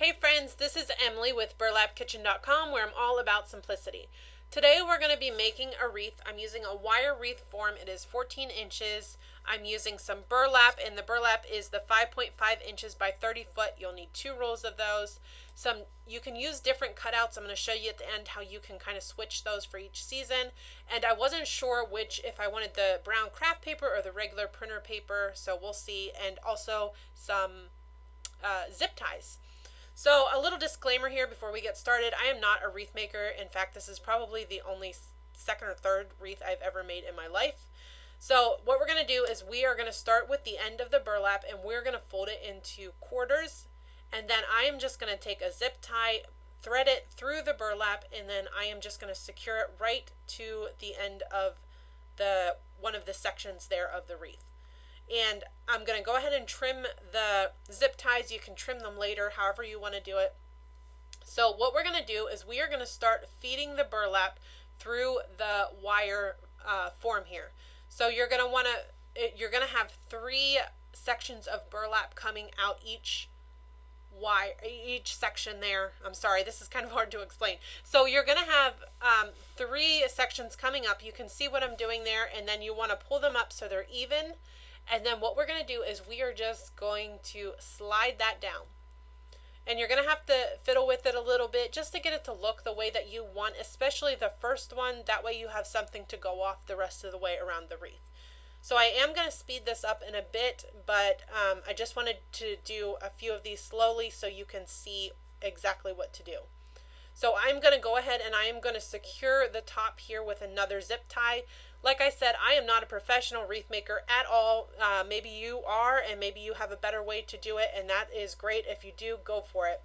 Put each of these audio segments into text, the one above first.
Hey friends, this is Emily with burlapkitchen.com, where I'm all about simplicity. Today we're going to be making a wreath. I'm using a wire wreath form. It is 14 inches. I'm using some burlap, and the burlap is the 5.5 inches by 30 foot. You'll need 2 rolls of those. You can use different cutouts. I'm going to show you at the end how you can kind of switch those for each season. And I wasn't sure if I wanted the brown craft paper or the regular printer paper, so we'll see. And also some zip ties. So a little disclaimer here before we get started. I am not a wreath maker. In fact, this is probably the only second or third wreath I've ever made in my life. So what we're going to do is we are going to start with the end of the burlap, and we're going to fold it into quarters. And then I am just going to take a zip tie, thread it through the burlap, and then I am just going to secure it right to the end of one of the sections there of the wreath. And I'm going to go ahead and trim the zip ties. You can trim them later, however you want to do it. So what we're going to do is we are going to start feeding the burlap through the wire form here. So you're going to have 3 sections of burlap coming out each section there. I'm sorry, this is kind of hard to explain. So you're going to have 3 sections coming up. You can see what I'm doing there, and then you want to pull them up so they're even. And then what we're going to do is we are just going to slide that down. And you're going to have to fiddle with it a little bit just to get it to look the way that you want, especially the first one. That way you have something to go off the rest of the way around the wreath. So I am going to speed this up in a bit, but I just wanted to do a few of these slowly so you can see exactly what to do. So I'm going to go ahead and I am going to secure the top here with another zip tie. Like I said, I am not a professional wreath maker at all. Maybe you are, and maybe you have a better way to do it, and that is great. If you do, go for it.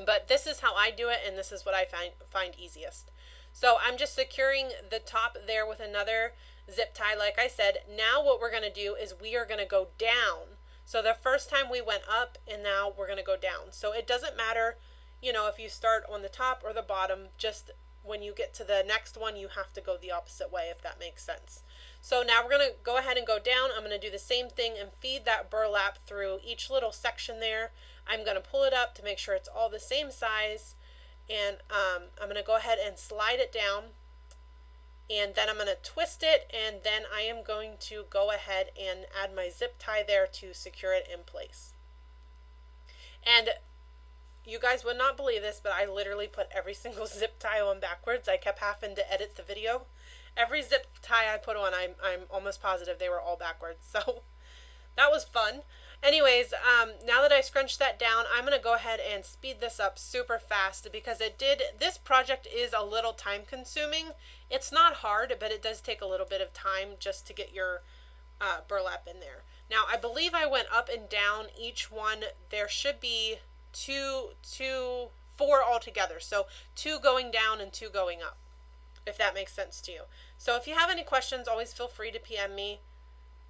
But this is how I do it, and this is what I find easiest. So I'm just securing the top there with another zip tie, like I said. Now what we're going to do is we are going to go down. So the first time we went up, and now we're going to go down. So it doesn't matter, if you start on the top or the bottom. Just when you get to the next one, you have to go the opposite way, if that makes sense. So now we're going to go ahead and go down. I'm going to do the same thing and feed that burlap through each little section there. I'm going to pull it up to make sure it's all the same size, and I'm going to go ahead and slide it down, and then I'm going to twist it, and then I am going to go ahead and add my zip tie there to secure it in place. And you guys would not believe this, but I literally put every single zip tie on backwards. I kept having to edit the video. Every zip tie I put on, I'm almost positive they were all backwards. So that was fun. Anyways, now that I scrunched that down, I'm going to go ahead and speed this up super fast because this project is a little time consuming. It's not hard, but it does take a little bit of time just to get your burlap in there. Now, I believe I went up and down each one. There should be 4 altogether. So 2 going down and 2 going up, if that makes sense to you. So if you have any questions, always feel free to PM me,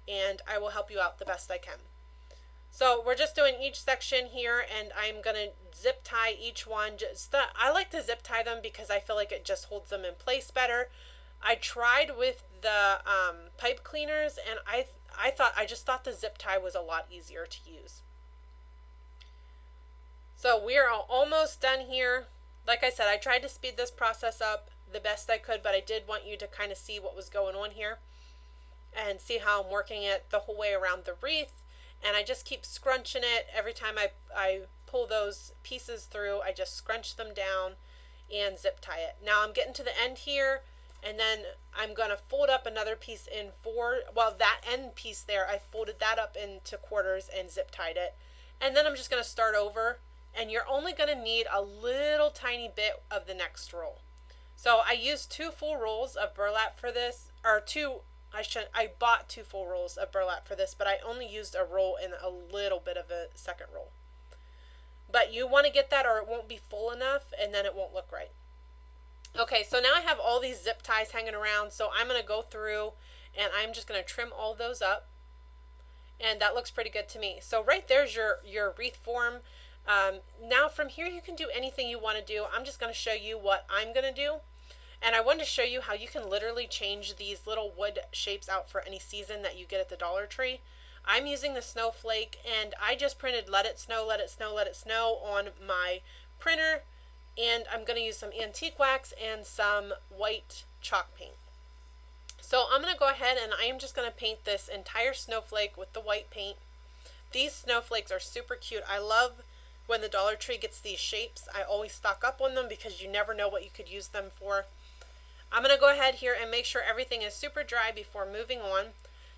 and I will help you out the best I can. So we're just doing each section here, and I'm going to zip tie each one. I like to zip tie them because I feel like it just holds them in place better. I tried with the pipe cleaners, and I just thought the zip tie was a lot easier to use. So we are almost done here. Like I said, I tried to speed this process up the best I could, but I did want you to kind of see what was going on here and see how I'm working it the whole way around the wreath. And I just keep scrunching it. Every time I pull those pieces through, I just scrunch them down and zip tie it. Now I'm getting to the end here, and then I'm going to fold up another piece in 4. Well, that end piece there, I folded that up into quarters and zip tied it. And then I'm just going to start over. And you're only going to need a little tiny bit of the next roll. So I used 2 full rolls of burlap for this, or I bought 2 full rolls of burlap for this, but I only used a roll and a little bit of a second roll. But you want to get that, or it won't be full enough, and then it won't look right. Okay, so now I have all these zip ties hanging around, so I'm going to go through, and I'm just going to trim all those up. And that looks pretty good to me. So right there's your wreath form. Now from here you can do anything you want to do. I'm just going to show you what I'm going to do. And I wanted to show you how you can literally change these little wood shapes out for any season that you get at the Dollar Tree. I'm using the snowflake, and I just printed let it snow, let it snow, let it snow on my printer, and I'm going to use some antique wax and some white chalk paint. So I'm going to go ahead and I am just going to paint this entire snowflake with the white paint. These snowflakes are super cute. I love when the Dollar Tree gets these shapes. I always stock up on them because you never know what you could use them for. I'm going to go ahead here and make sure everything is super dry before moving on.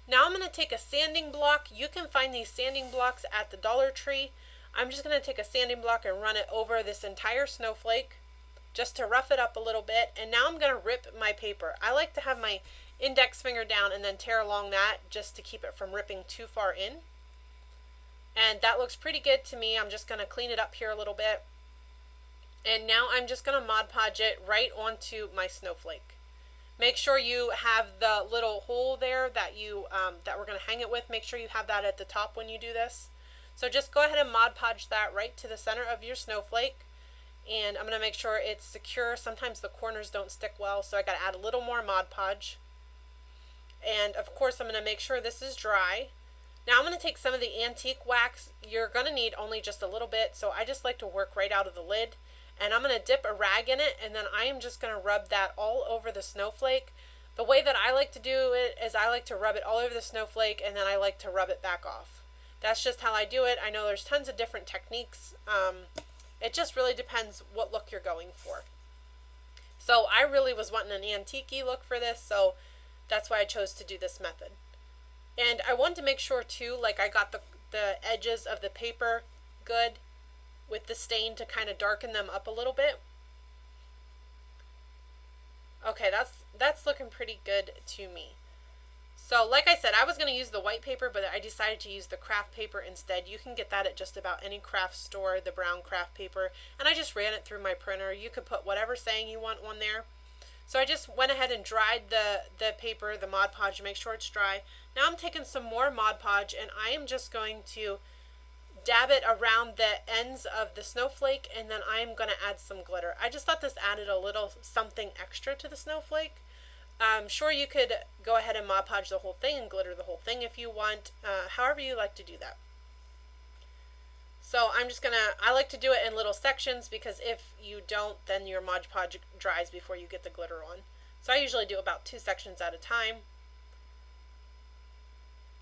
Now I'm going to take a sanding block. You can find these sanding blocks at the Dollar Tree. I'm just going to take a sanding block and run it over this entire snowflake just to rough it up a little bit. And now I'm going to rip my paper. I like to have my index finger down and then tear along that just to keep it from ripping too far in. And that looks pretty good to me. I'm just going to clean it up here a little bit. And now I'm just going to Mod Podge it right onto my snowflake. Make sure you have the little hole there that that we're going to hang it with. Make sure you have that at the top when you do this. So just go ahead and Mod Podge that right to the center of your snowflake. And I'm going to make sure it's secure. Sometimes the corners don't stick well, so I got to add a little more Mod Podge. And of course I'm going to make sure this is dry. Now I'm going to take some of the antique wax. You're going to need only just a little bit, so I just like to work right out of the lid. And I'm going to dip a rag in it, and then I am just going to rub that all over the snowflake. The way that I like to do it is I like to rub it all over the snowflake, and then I like to rub it back off. That's just how I do it. I know there's tons of different techniques. It just really depends what look you're going for. So I really was wanting an antique-y look for this, so that's why I chose to do this method. And I wanted to make sure too, like I got the edges of the paper good with the stain to kind of darken them up a little bit. Okay, that's looking pretty good to me. So like I said, I was going to use the white paper, but I decided to use the craft paper instead. You can get that at just about any craft store, the brown craft paper. And I just ran it through my printer. You could put whatever saying you want on there. So I just went ahead and dried the paper, the Mod Podge, to make sure it's dry. Now I'm taking some more Mod Podge, and I am just going to dab it around the ends of the snowflake, and then I'm going to add some glitter. I just thought this added a little something extra to the snowflake. Sure, you could go ahead and Mod Podge the whole thing and glitter the whole thing if you want, however you like to do that. So I'm just I like to do it in little sections, because if you don't, then your Mod Podge dries before you get the glitter on. So I usually do about 2 sections at a time.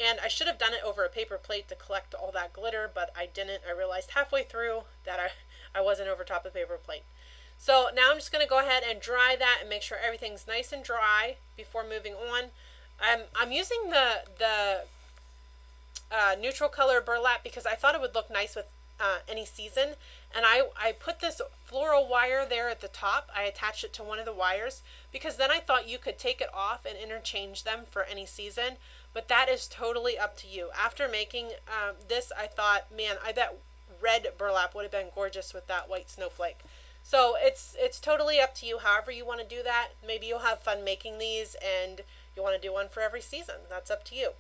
And I should have done it over a paper plate to collect all that glitter, but I didn't. I realized halfway through that I wasn't over top of the paper plate. So now I'm just going to go ahead and dry that and make sure everything's nice and dry before moving on. I'm using the neutral color burlap because I thought it would look nice with any season. And I put this floral wire there at the top. I attached it to one of the wires because then I thought you could take it off and interchange them for any season. But that is totally up to you. After making this, I thought, man, I bet red burlap would have been gorgeous with that white snowflake. So it's totally up to you, however you want to do that. Maybe you'll have fun making these and you want to do one for every season. That's up to you.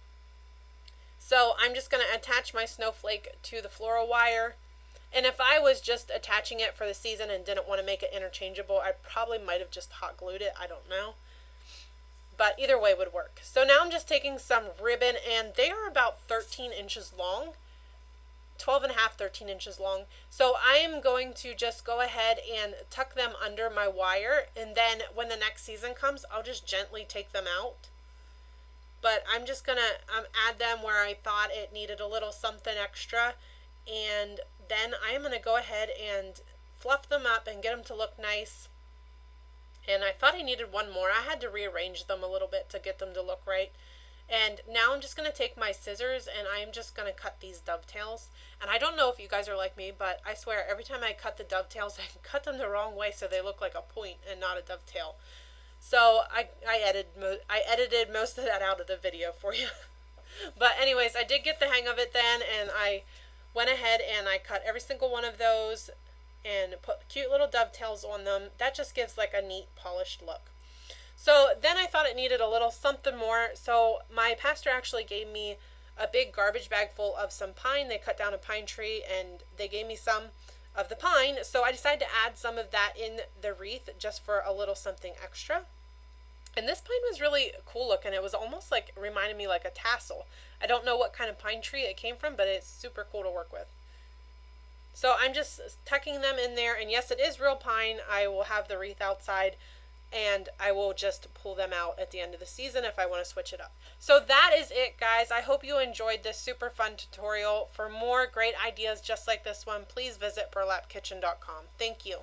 So I'm just going to attach my snowflake to the floral wire. And if I was just attaching it for the season and didn't want to make it interchangeable, I probably might have just hot glued it. I don't know. But either way would work. So now I'm just taking some ribbon, and they are about 13 inches long. 12 and a half, 13 inches long. So I am going to just go ahead and tuck them under my wire, and then when the next season comes, I'll just gently take them out. But I'm just going to add them where I thought it needed a little something extra, and then I am going to go ahead and fluff them up and get them to look nice. And I thought I needed one more. I had to rearrange them a little bit to get them to look right. And now I'm just going to take my scissors and I'm just going to cut these dovetails. And I don't know if you guys are like me, but I swear every time I cut the dovetails, I cut them the wrong way so they look like a point and not a dovetail. So I edited most of that out of the video for you. But anyways, I did get the hang of it then, and I went ahead and I cut every single one of those and put cute little dovetails on them. That just gives like a neat polished look. So then I thought it needed a little something more. So my pastor actually gave me a big garbage bag full of some pine. They cut down a pine tree and they gave me some of the pine. So I decided to add some of that in the wreath just for a little something extra. And this pine was really cool looking. It was almost like, reminded me like a tassel. I don't know what kind of pine tree it came from, but it's super cool to work with. So I'm just tucking them in there, and yes, it is real pine. I will have the wreath outside, and I will just pull them out at the end of the season if I want to switch it up. So that is it, guys. I hope you enjoyed this super fun tutorial. For more great ideas just like this one, please visit burlapkitchen.com. Thank you.